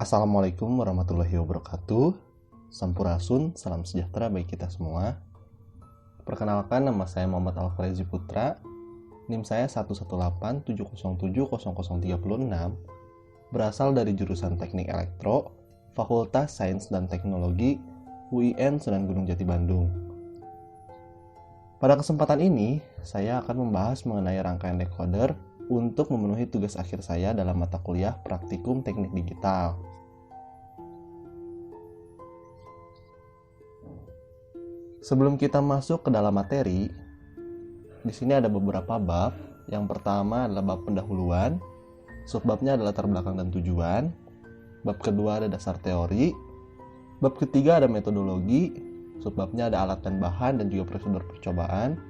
Assalamualaikum warahmatullahi wabarakatuh. Sampurasun, salam sejahtera bagi kita semua. Perkenalkan, nama saya Muhammad Alfarezi Putra. NIM saya 11870700036, berasal dari jurusan Teknik Elektro, Fakultas Sains dan Teknologi, UIN Sunan Gunung Jati Bandung. Pada kesempatan ini, saya akan membahas mengenai rangkaian decoder untuk memenuhi tugas akhir saya dalam mata kuliah Praktikum Teknik Digital. Sebelum kita masuk ke dalam materi, di sini ada beberapa bab. Yang pertama adalah bab pendahuluan, subbabnya adalah latar belakang dan tujuan. Bab kedua ada dasar teori. Bab ketiga ada metodologi, subbabnya ada alat dan bahan dan juga prosedur percobaan.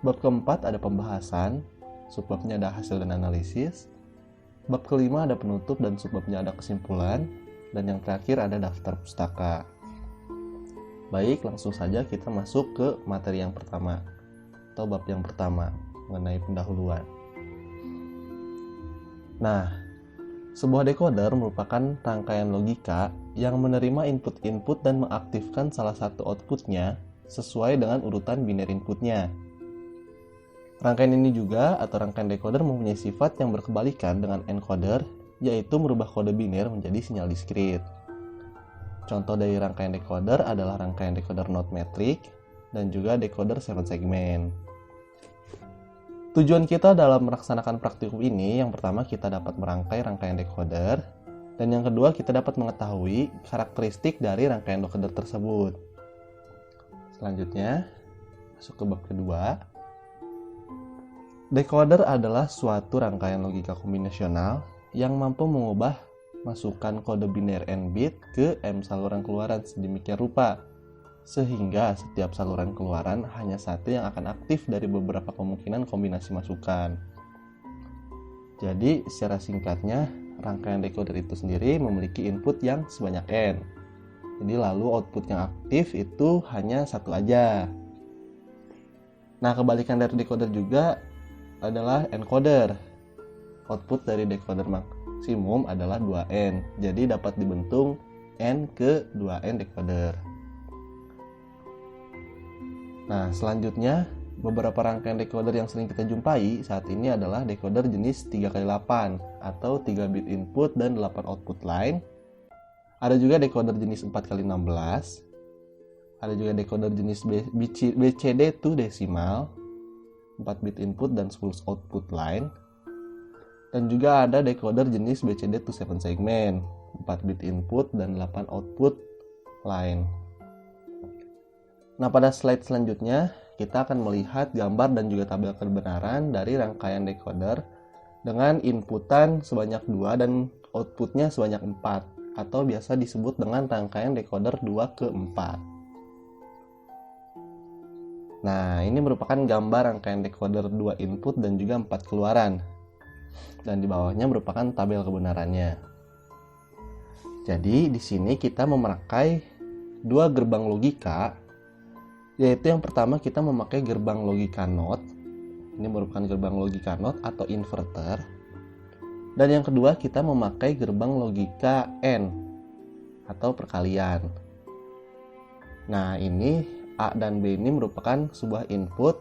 Bab keempat ada pembahasan, subbabnya ada hasil dan analisis. Bab kelima ada penutup dan subbabnya ada kesimpulan. Dan yang terakhir ada daftar pustaka. Baik, langsung saja kita masuk ke materi yang pertama atau bab yang pertama mengenai pendahuluan. Nah, sebuah decoder merupakan rangkaian logika yang menerima input-input dan mengaktifkan salah satu outputnya sesuai dengan urutan biner inputnya. Rangkaian ini juga atau rangkaian decoder mempunyai sifat yang berkebalikan dengan encoder, yaitu merubah kode biner menjadi sinyal diskrit. Contoh dari rangkaian decoder adalah rangkaian decoder not metric dan juga decoder 7 segmen. Tujuan kita dalam melaksanakan praktikum ini, yang pertama kita dapat merangkai rangkaian decoder, dan yang kedua kita dapat mengetahui karakteristik dari rangkaian decoder tersebut. Selanjutnya, masuk ke bab kedua. Decoder adalah suatu rangkaian logika kombinasional yang mampu mengubah masukan kode biner n bit ke M saluran keluaran sedemikian rupa sehingga setiap saluran keluaran hanya satu yang akan aktif dari beberapa kemungkinan kombinasi masukan. Jadi secara singkatnya, rangkaian decoder itu sendiri memiliki input yang sebanyak n. Jadi lalu output yang aktif itu hanya satu aja. Nah, kebalikan dari decoder juga adalah encoder. Output dari decoder maksimum adalah 2N. Jadi dapat dibentuk N ke 2N decoder. Nah, selanjutnya beberapa rangkaian decoder yang sering kita jumpai saat ini adalah decoder jenis 3x8 atau 3 bit input dan 8 output line. Ada juga decoder jenis 4x16. Ada juga decoder jenis BCD to decimal, 4 bit input dan 10 output line. Dan juga ada decoder jenis BCD to 7 segmen, 4 bit input dan 8 output line. Nah, pada slide selanjutnya kita akan melihat gambar dan juga tabel kebenaran dari rangkaian decoder dengan inputan sebanyak 2 dan outputnya sebanyak 4, atau biasa disebut dengan rangkaian decoder 2/4. Nah, ini merupakan gambar rangkaian decoder 2 input dan juga 4 keluaran. Dan di bawahnya merupakan tabel kebenarannya. Jadi di sini kita memakai dua gerbang logika, yaitu yang pertama kita memakai gerbang logika NOT. Ini merupakan gerbang logika NOT atau inverter. Dan yang kedua kita memakai gerbang logika AND atau perkalian. Nah, ini A dan B ini merupakan sebuah input,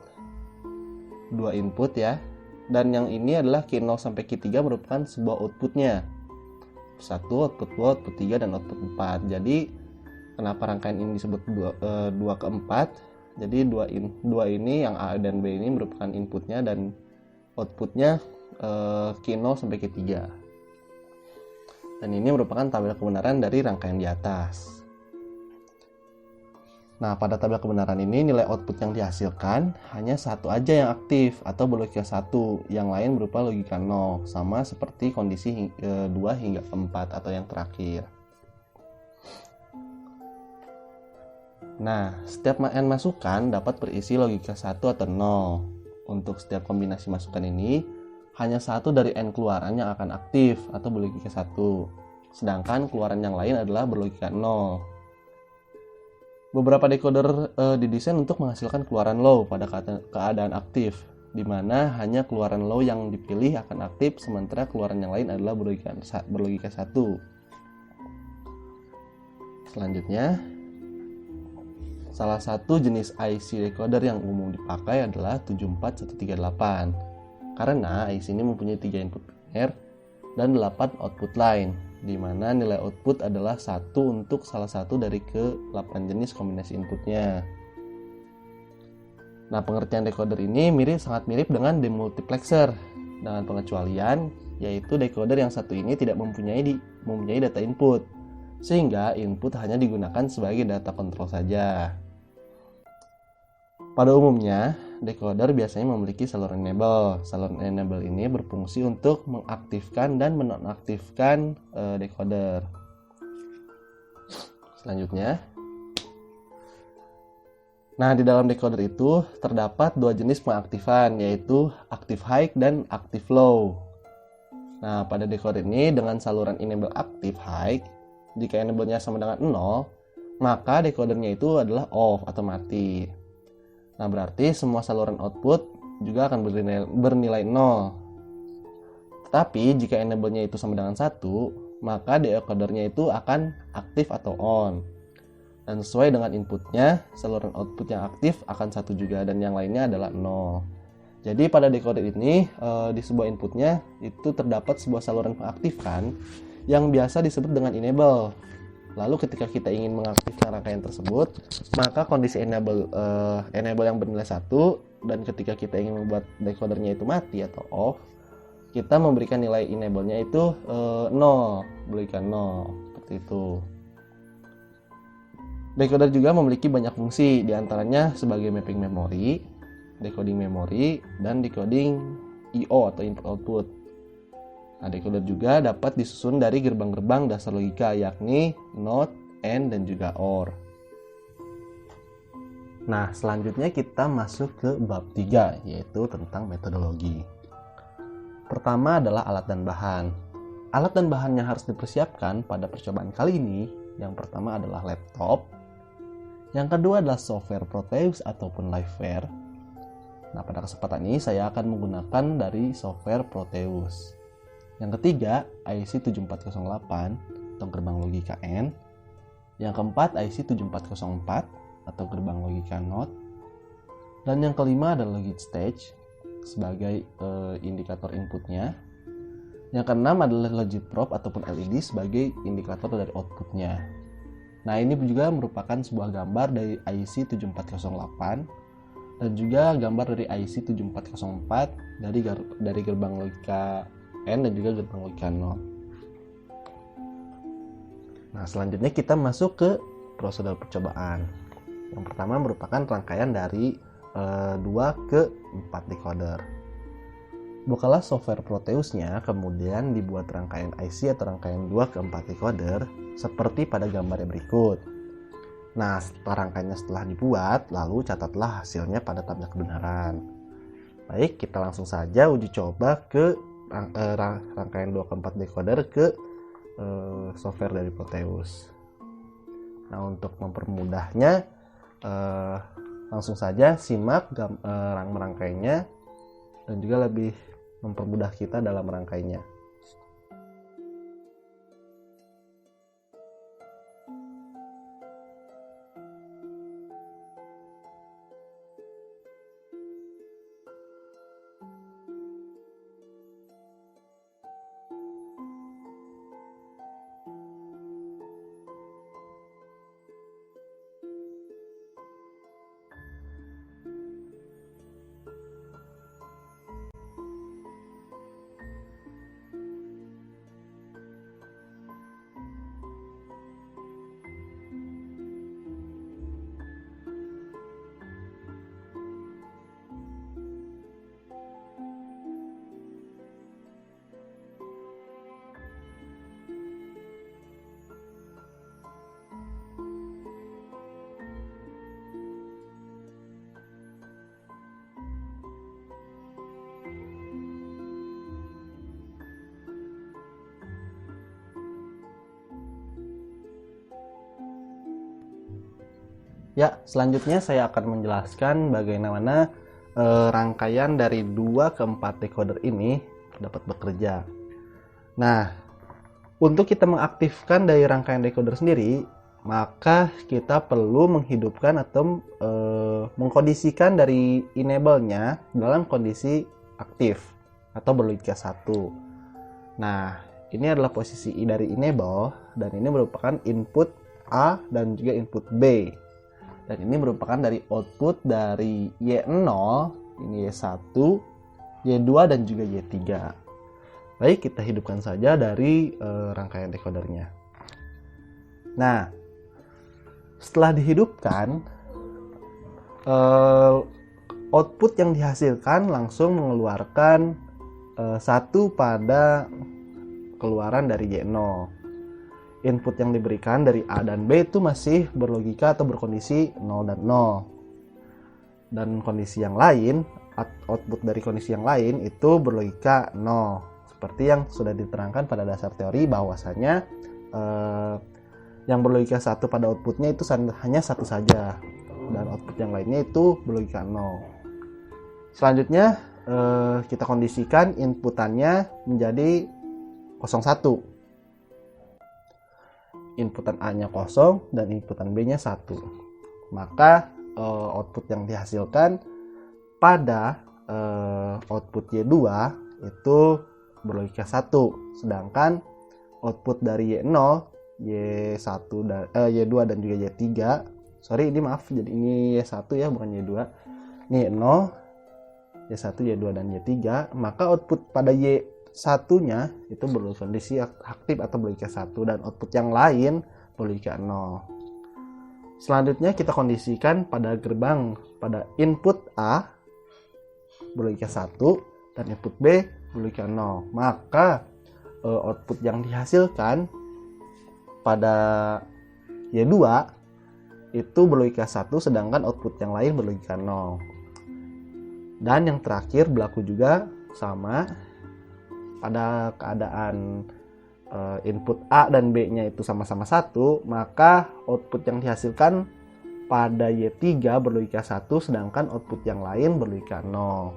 dua input ya. Dan yang ini adalah Q0 sampai Q3 merupakan sebuah outputnya. 1, output 2, output 3, dan output 4. Jadi, kenapa rangkaian ini disebut 2/4? Jadi, dua ini yang A dan B ini merupakan inputnya dan outputnya Q0 sampai Q3. Dan ini merupakan tabel kebenaran dari rangkaian di atas. Nah, pada tabel kebenaran ini nilai output yang dihasilkan hanya satu aja yang aktif atau berlogika 1, yang lain berupa logika 0, sama seperti kondisi 2 hingga 4 atau yang terakhir. Nah, setiap n masukan dapat berisi logika 1 atau 0. Untuk setiap kombinasi masukan ini, hanya satu dari n keluaran yang akan aktif atau berlogika 1, sedangkan keluaran yang lain adalah berlogika 0. Beberapa decoder didesain untuk menghasilkan keluaran low pada keadaan aktif, di mana hanya keluaran low yang dipilih akan aktif, sementara keluaran yang lain adalah berlogika 1. Selanjutnya, salah satu jenis IC decoder yang umum dipakai adalah 74138 karena IC ini mempunyai 3 input biner dan 8 output line, di mana nilai output adalah 1 untuk salah satu dari ke-8 jenis kombinasi inputnya. Nah, pengertian decoder ini sangat mirip dengan demultiplexer, dengan pengecualian yaitu decoder yang satu ini tidak mempunyai data input, sehingga input hanya digunakan sebagai data kontrol saja. Pada umumnya, decoder biasanya memiliki saluran enable. Saluran enable ini berfungsi untuk mengaktifkan dan menonaktifkan decoder. Selanjutnya, nah di dalam decoder itu terdapat 2 jenis pengaktifan, yaitu active high dan active low. Nah, pada decoder ini dengan saluran enable active high, jika enable-nya sama dengan 0, maka decodernya itu adalah off atau mati. Nah, berarti semua saluran output juga akan bernilai 0. Tetapi jika enable-nya itu sama dengan 1, maka decodernya itu akan aktif atau on. Dan sesuai dengan inputnya, saluran output yang aktif akan 1 juga dan yang lainnya adalah 0. Jadi pada decoder ini di sebuah inputnya itu terdapat sebuah saluran pengaktifan yang biasa disebut dengan enable. Lalu ketika kita ingin mengaktifkan rangkaian tersebut, maka kondisi enable yang bernilai 1, dan ketika kita ingin membuat decodernya itu mati atau off, kita memberikan nilai enable-nya itu 0, berikan 0, seperti itu. Decoder juga memiliki banyak fungsi, diantaranya sebagai mapping memori, decoding memori, dan decoding I/O atau input output. Nah, decoder juga dapat disusun dari gerbang-gerbang dasar logika, yakni NOT, AND, dan juga OR. Nah, selanjutnya kita masuk ke bab 3, yaitu tentang metodologi. Pertama adalah alat dan bahan. Alat dan bahan yang harus dipersiapkan pada percobaan kali ini, yang pertama adalah laptop, yang kedua adalah software Proteus ataupun Liveware. Nah, pada kesempatan ini saya akan menggunakan dari software Proteus. Yang ketiga, IC 7408 atau gerbang logika AND. Yang keempat, IC 7404 atau gerbang logika NOT. Dan yang kelima adalah logic stage sebagai indikator inputnya. Yang keenam adalah logic probe ataupun LED sebagai indikator dari outputnya. Nah, ini juga merupakan sebuah gambar dari IC 7408 dan juga gambar dari IC 7404 dari gerbang logika AND dan juga gerbang logika NOT. Nah, selanjutnya kita masuk ke prosedur percobaan. Yang pertama merupakan rangkaian dari 2 ke 4 decoder. Bukalah software Proteusnya, kemudian dibuat rangkaian IC atau rangkaian 2 ke 4 decoder seperti pada gambar yang berikut. Nah, rangkaiannya setelah dibuat, lalu catatlah hasilnya pada tabel kebenaran. Baik, kita langsung saja uji coba ke rangkaian 2 ke 4 decoder ke software dari Proteus. Nah, untuk mempermudahnya, langsung saja simak merangkainya dan juga lebih mempermudah kita dalam merangkainya. Ya, selanjutnya saya akan menjelaskan bagaimana rangkaian dari 2 ke 4 decoder ini dapat bekerja. Nah, untuk kita mengaktifkan dari rangkaian decoder sendiri, maka kita perlu menghidupkan atau mengkondisikan dari enable-nya dalam kondisi aktif atau berlogika 1. Nah, ini adalah posisi dari enable dan ini merupakan input A dan juga input B. Dan ini merupakan dari output dari Y0, ini Y1, Y2 dan juga Y3. Baik, kita hidupkan saja dari rangkaian decodernya. Nah, setelah dihidupkan, output yang dihasilkan langsung mengeluarkan 1 pada keluaran dari Y0. Input yang diberikan dari A dan B itu masih berlogika atau berkondisi 0 dan 0. Dan kondisi yang lain, output dari kondisi yang lain itu berlogika 0. Seperti yang sudah diterangkan pada dasar teori bahwasanya yang berlogika 1 pada outputnya itu hanya satu saja, dan output yang lainnya itu berlogika 0. Selanjutnya kita kondisikan inputannya menjadi 01. Inputan A-nya 0 dan inputan B-nya 1. Maka output yang dihasilkan pada output Y2 itu berlogika 1, sedangkan output dari Y0, Y1 dan Y2 dan juga Y3. Sorry, ini maaf, jadi ini Y1 ya, bukan Y2. Ini Y0, Y1, Y2 dan Y3, maka output pada Y1-nya itu berkondisi aktif atau berlogika 1 dan output yang lain berlogika 0. Selanjutnya kita kondisikan pada gerbang pada input A berlogika 1 dan input B berlogika 0. Maka output yang dihasilkan pada Y2 itu berlogika 1, sedangkan output yang lain berlogika 0. Dan yang terakhir berlaku juga sama pada keadaan input A dan B-nya itu sama-sama 1, maka output yang dihasilkan pada Y3 berlogika 1, sedangkan output yang lain berlogika 0.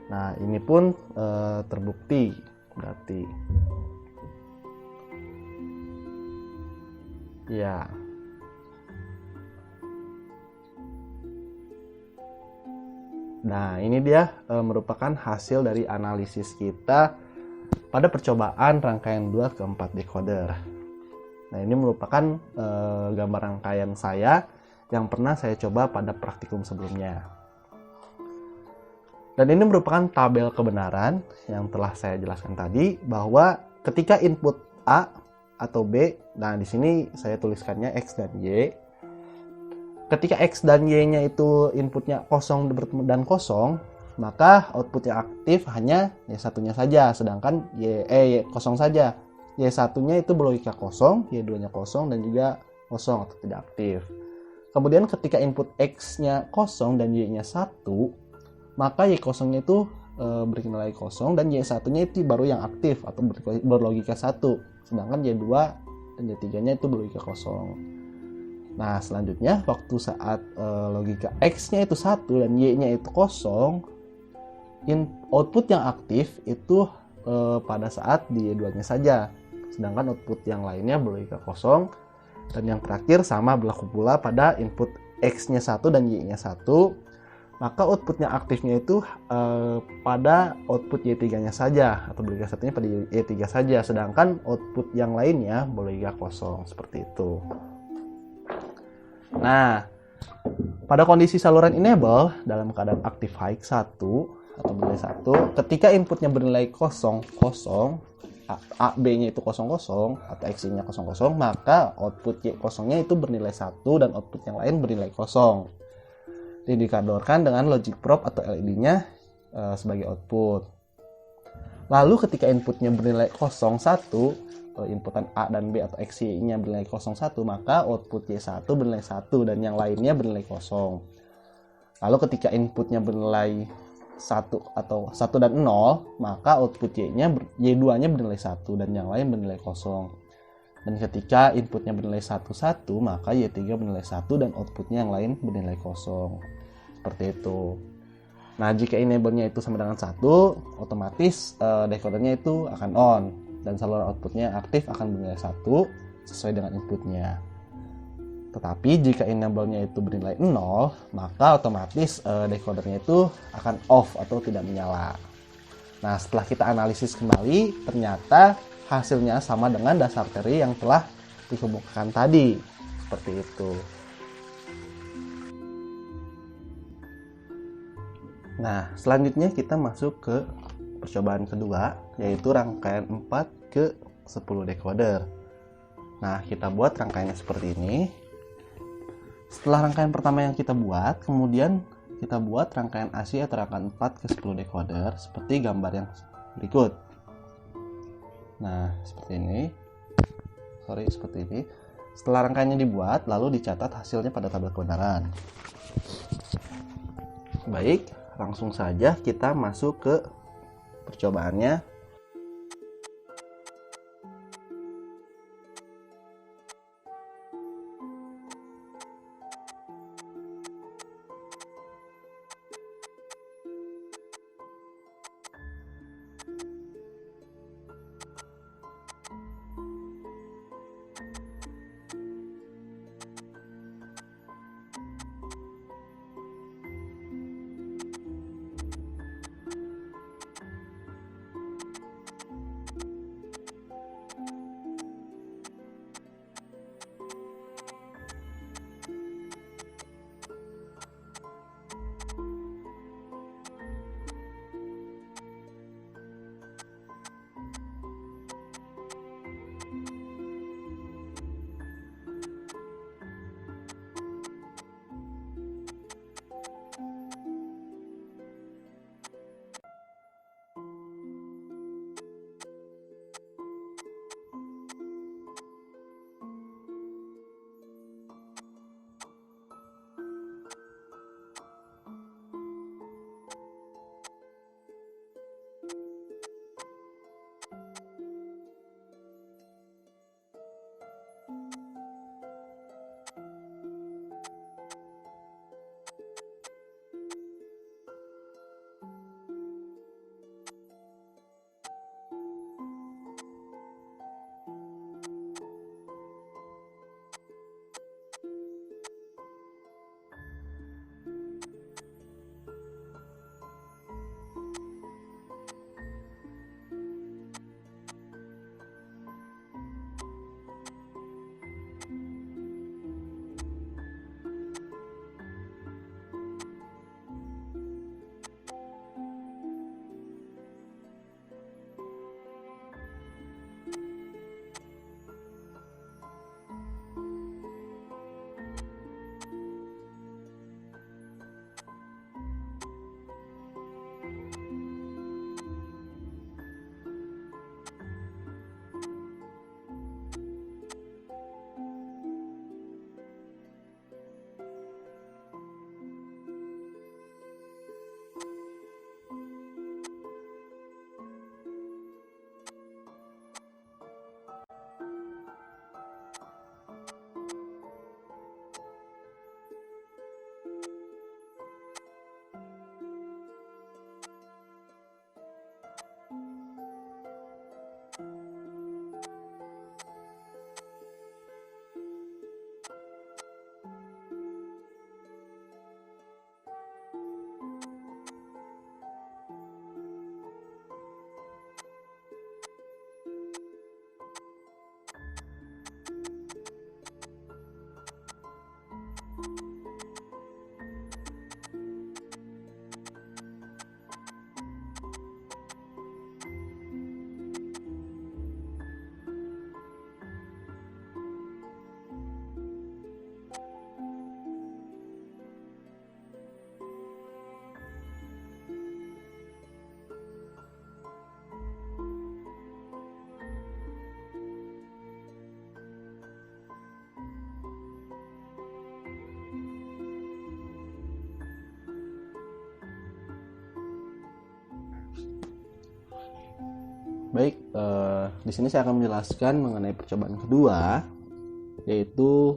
Nah, ini pun terbukti berarti. Ya. Nah, ini dia merupakan hasil dari analisis kita pada percobaan rangkaian 2 ke 4 decoder. Nah, ini merupakan gambar rangkaian saya yang pernah saya coba pada praktikum sebelumnya. Dan ini merupakan tabel kebenaran yang telah saya jelaskan tadi, bahwa ketika input A atau B, nah di sini saya tuliskannya X dan Y. Ketika X dan Y-nya itu inputnya 0 dan 0, maka output yang aktif hanya Y1-nya saja, sedangkan Y0 saja. Y1-nya itu berlogika 0, Y2-nya 0 dan juga 0 atau tidak aktif. Kemudian ketika input X-nya 0 dan Y-nya 1, maka Y0-nya itu bernilai 0 dan Y1-nya itu baru yang aktif atau berlogika 1, sedangkan Y2 dan Y3-nya itu berlogika 0. Nah, selanjutnya waktu saat logika X-nya itu 1 dan Y-nya itu 0, output yang aktif itu pada saat di Y2-nya saja, sedangkan output yang lainnya berlogika 0. Dan yang terakhir sama berlaku pula pada input X-nya 1 dan Y-nya 1, maka output yang aktifnya itu pada output Y3-nya saja atau berlogika 1-nya pada Y3 saja, sedangkan output yang lainnya berlogika 0, seperti itu. Nah, pada kondisi saluran enable dalam keadaan aktif high 1 atau bernilai 1, ketika inputnya bernilai 0, A, B-nya itu 00 atau X-nya 00, maka output Y0-nya itu bernilai 1 dan output yang lain bernilai 0. Dikadorkan dengan logic probe atau LED-nya sebagai output. Lalu ketika inputnya bernilai 01, inputan A dan B atau X-nya bernilai 01, maka output Y1 bernilai 1 dan yang lainnya bernilai 0. Lalu ketika inputnya bernilai 1 atau 1 dan 0, maka output Y2-nya bernilai 1 dan yang lain bernilai 0. Dan ketika inputnya bernilai 1, maka Y3 bernilai 1 dan outputnya yang lain bernilai 0. Seperti itu. Nah, jika enable-nya itu sama dengan 1, otomatis decodernya itu akan on dan saluran outputnya aktif akan bernilai 1 sesuai dengan inputnya. Tetapi jika enable-nya itu bernilai 0, maka otomatis decodernya itu akan off atau tidak menyala. Nah, setelah kita analisis kembali, ternyata hasilnya sama dengan dasar teori yang telah dikemukakan tadi. Seperti itu. Nah, selanjutnya kita masuk ke percobaan kedua, yaitu rangkaian 4 ke 10 decoder. Nah, kita buat rangkaiannya seperti ini. Setelah rangkaian pertama yang kita buat, kemudian kita buat rangkaian AC atau rangkaian 4 ke 10 decoder seperti gambar yang berikut. Nah, seperti ini. Seperti ini. Setelah rangkaiannya dibuat, lalu dicatat hasilnya pada tabel kebenaran. Baik, langsung saja kita masuk ke percobaannya. Baik, di sini saya akan menjelaskan mengenai percobaan kedua, yaitu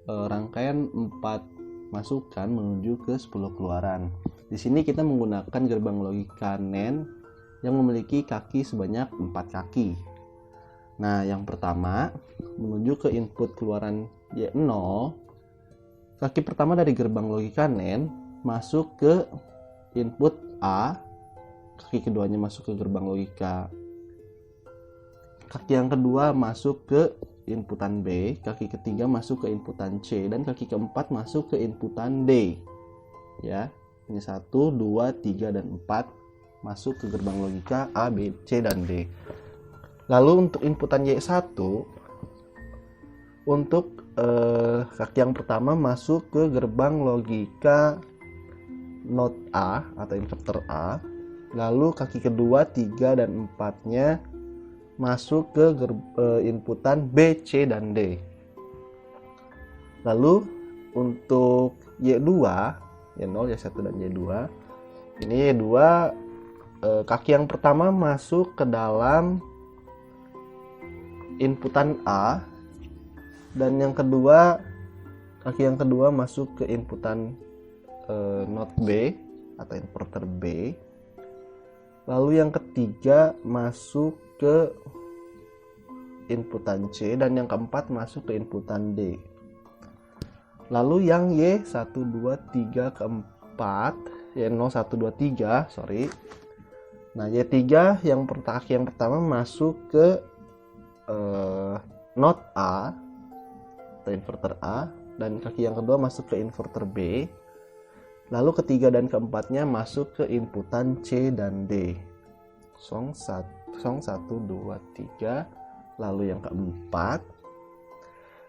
rangkaian 4 masukan menuju ke 10 keluaran. Di sini kita menggunakan gerbang logika NAND yang memiliki kaki sebanyak 4 kaki. Nah, yang pertama menuju ke input keluaran Y0 kaki pertama dari gerbang logika NAND masuk ke input A, kaki keduanya masuk ke gerbang logika. Kaki yang kedua masuk ke inputan B, kaki ketiga masuk ke inputan C, dan kaki keempat masuk ke inputan D. Ya, ini 1, 2, 3, dan 4 masuk ke gerbang logika A, B, C, dan D. Lalu untuk inputan Y1, untuk kaki yang pertama masuk ke gerbang logika NOT A atau inverter A. Lalu kaki kedua, 3, dan 4-nya masuk ke inputan B, C, dan D. Lalu untuk Y2, Y0, Y1, dan Y2, ini Y2 kaki yang pertama masuk ke dalam inputan A, dan yang kedua, kaki yang kedua masuk ke inputan NOT B atau inverter B. Lalu yang ketiga masuk ke inputan C, dan yang keempat masuk ke inputan D. Lalu yang Y1, 2, 3, keempat, Y0, 1, 2, 3, sorry. Nah, Y3 kaki yang pertama masuk ke NOT A atau inverter A, dan kaki yang kedua masuk ke inverter B. Lalu ketiga dan keempatnya masuk ke inputan C dan D. Song 1, 2, 3. Lalu yang keempat.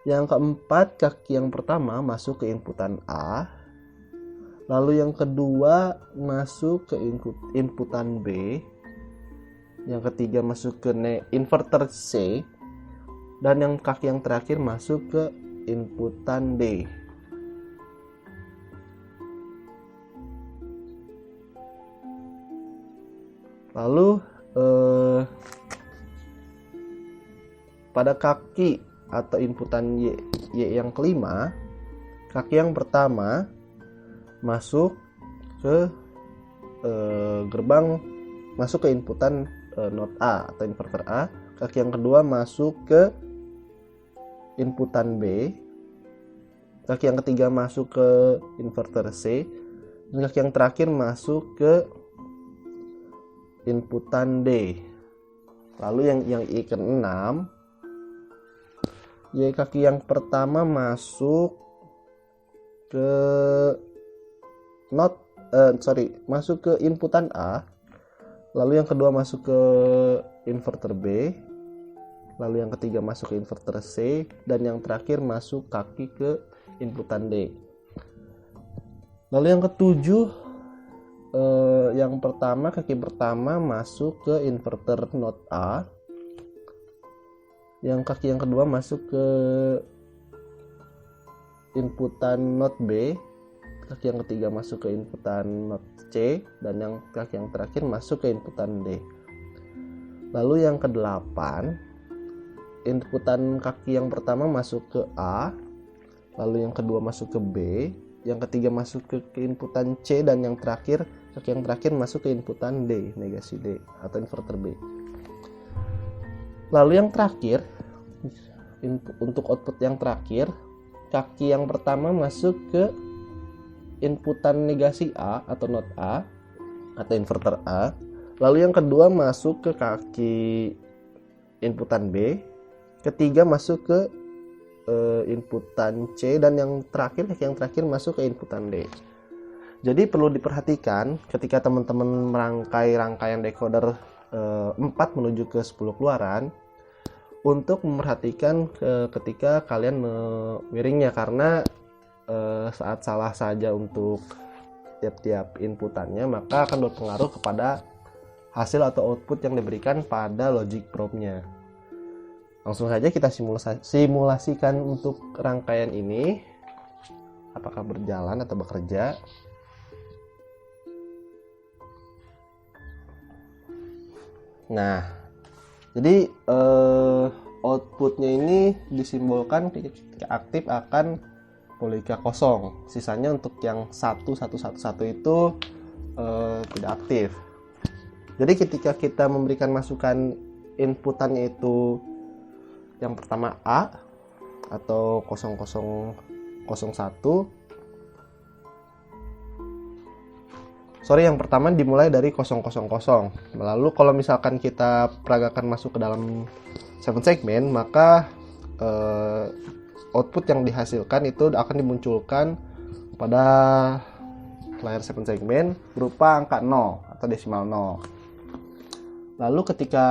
Yang keempat, kaki yang pertama masuk ke inputan A. Lalu yang kedua masuk ke inputan B. Yang ketiga masuk ke inverter C. Dan yang kaki yang terakhir masuk ke inputan D. Lalu pada kaki atau inputan Y yang kelima, kaki yang pertama masuk ke masuk ke inputan NOT A atau inverter A. Kaki yang kedua masuk ke inputan B. Kaki yang ketiga masuk ke inverter C, dan kaki yang terakhir masuk ke inputan D. Lalu yang Y ke-6, Y kaki yang pertama masuk ke masuk ke inputan A. Lalu yang kedua masuk ke inverter B. Lalu yang ketiga masuk ke inverter C, dan yang terakhir masuk kaki ke inputan D. Lalu yang ketujuh, yang pertama, kaki pertama masuk ke inverter NOT A. Yang kaki yang kedua masuk ke inputan NOT B. Kaki yang ketiga masuk ke inputan NOT C, dan yang kaki yang terakhir masuk ke inputan D. Lalu yang ke-8, inputan kaki yang pertama masuk ke A, lalu yang kedua masuk ke B, yang ketiga masuk ke inputan C, dan yang terakhir kaki yang terakhir masuk ke inputan D, negasi D atau inverter B. Lalu yang terakhir, untuk output yang terakhir, kaki yang pertama masuk ke inputan negasi A atau NOT A atau inverter A. Lalu yang kedua masuk ke kaki inputan B. Ketiga masuk ke inputan C, dan yang terakhir masuk ke inputan D. Jadi perlu diperhatikan ketika teman-teman merangkai rangkaian decoder 4 menuju ke 10 keluaran, untuk memperhatikan ketika kalian miringnya, karena saat salah saja untuk tiap-tiap inputannya, maka akan berpengaruh kepada hasil atau output yang diberikan pada logic probe-nya. Langsung saja kita simulasikan untuk rangkaian ini, apakah berjalan atau bekerja. Nah, jadi outputnya ini disimbolkan ketika aktif akan logika kosong. Sisanya untuk yang 1 itu tidak aktif. Jadi ketika kita memberikan masukan inputannya itu yang pertama A atau 0001, yang pertama dimulai dari 000. Lalu kalau misalkan kita peragakan masuk ke dalam 7 segmen, maka output yang dihasilkan itu akan dimunculkan pada layar 7 segmen berupa angka 0 atau desimal 0. Lalu ketika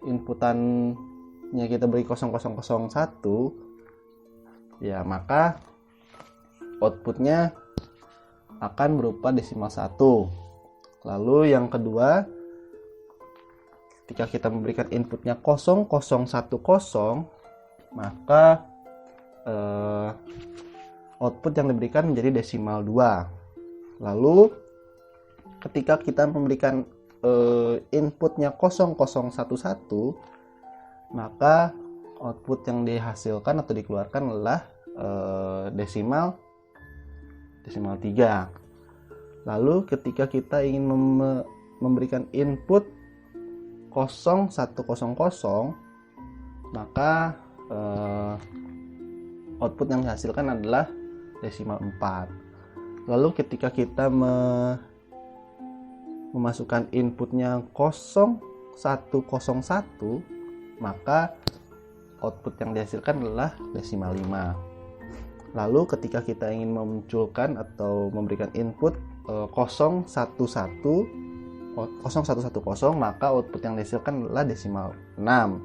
inputannya kita beri 0001, ya maka outputnya akan berupa desimal 1. Lalu yang kedua, ketika kita memberikan inputnya 0010, maka output yang diberikan menjadi desimal 2. Lalu ketika kita memberikan inputnya 0011, maka output yang dihasilkan atau dikeluarkan adalah desimal 3. Lalu ketika kita ingin memberikan input 0100, maka output yang dihasilkan adalah desimal 4. Lalu ketika kita memasukkan inputnya 0101, maka output yang dihasilkan adalah desimal 5. Lalu ketika kita ingin memunculkan atau memberikan input 0110, maka output yang dihasilkan adalah desimal 6.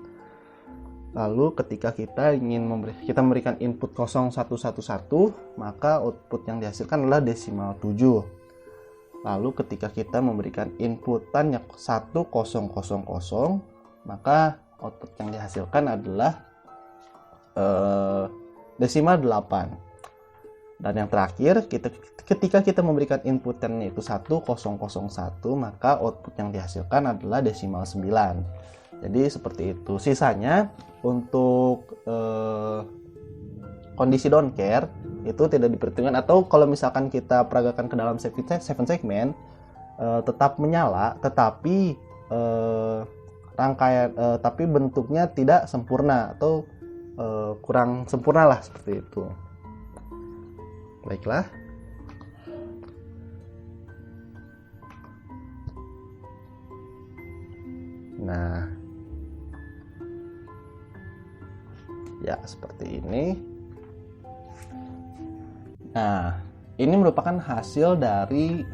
Lalu ketika kita ingin memberikan input 0111, maka output yang dihasilkan adalah desimal 7. Lalu ketika kita memberikan inputan yang 1000, maka output yang dihasilkan adalah desimal 8. Dan yang terakhir, ketika kita memberikan inputannya itu 1001, maka output yang dihasilkan adalah desimal 9. Jadi seperti itu. Sisanya untuk kondisi don't care itu tidak diperhitungkan, atau kalau misalkan kita peragakan ke dalam 7 segmen tetap menyala, tetapi tapi bentuknya tidak sempurna atau kurang sempurna lah, seperti itu. Baiklah. Nah, ya seperti ini. Nah, ini merupakan hasil dari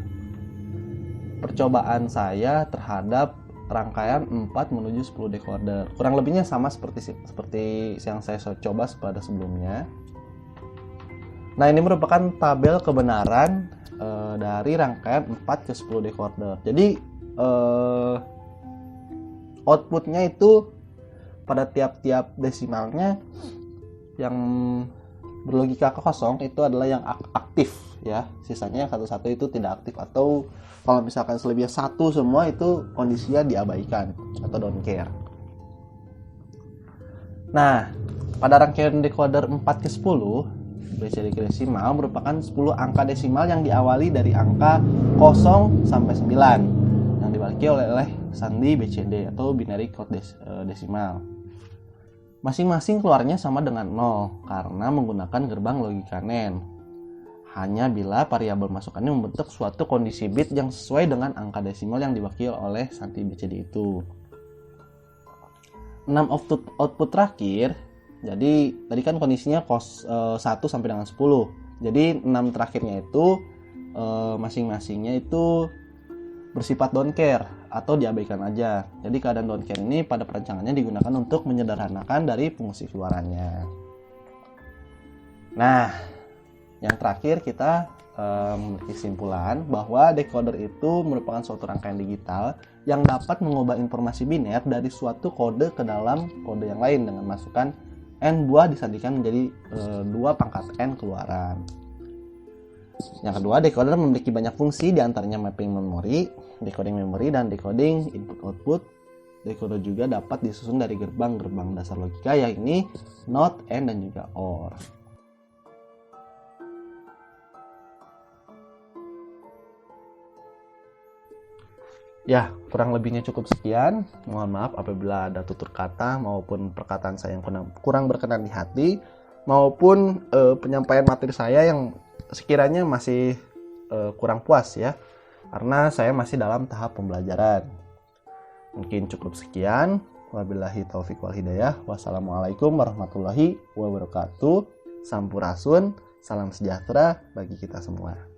percobaan saya terhadap rangkaian 4 menuju 10 decoder. Kurang lebihnya sama seperti yang saya coba pada sebelumnya. Nah, ini merupakan tabel kebenaran dari rangkaian 4 ke 10 decoder. Jadi outputnya itu pada tiap-tiap desimalnya yang berlogika kosong itu adalah yang aktif ya. Sisanya yang satu-satu itu tidak aktif, atau kalau misalkan selebihnya 1 semua itu kondisinya diabaikan atau don't care. Nah, pada rangkaian decoder 4 ke 10, BCD desimal merupakan 10 angka desimal yang diawali dari angka 0 sampai 9 yang dibagi oleh sandi BCD atau binary code desimal. Masing-masing keluarnya sama dengan 0 karena menggunakan gerbang logika NAND. Hanya bila variabel masukannya membentuk suatu kondisi bit yang sesuai dengan angka desimal yang diwakili oleh sandi BCD itu. 6 output terakhir, jadi tadi kan kondisinya 1 sampai dengan 10. Jadi 6 terakhirnya itu masing-masingnya itu bersifat don't care atau diabaikan aja. Jadi keadaan don't care ini pada perancangannya digunakan untuk menyederhanakan dari fungsi keluarannya. Nah, yang terakhir kita memiliki kesimpulan bahwa decoder itu merupakan suatu rangkaian digital yang dapat mengubah informasi biner dari suatu kode ke dalam kode yang lain dengan masukan n buah disandikan menjadi 2 pangkat n keluaran. Yang kedua, decoder memiliki banyak fungsi, diantaranya mapping memori, decoding memori, dan decoding input-output. Decoder juga dapat disusun dari gerbang-gerbang dasar logika, yakni NOT, AND, dan juga OR. Ya, kurang lebihnya cukup sekian. Mohon maaf apabila ada tutur kata maupun perkataan saya yang kurang berkenan di hati, maupun penyampaian materi saya yang sekiranya masih kurang puas ya. karena saya masih dalam tahap pembelajaran. Mungkin cukup sekian. Wabillahi taufiq wal hidayah. Wassalamualaikum warahmatullahi wabarakatuh. Sampurasun, salam sejahtera bagi kita semua.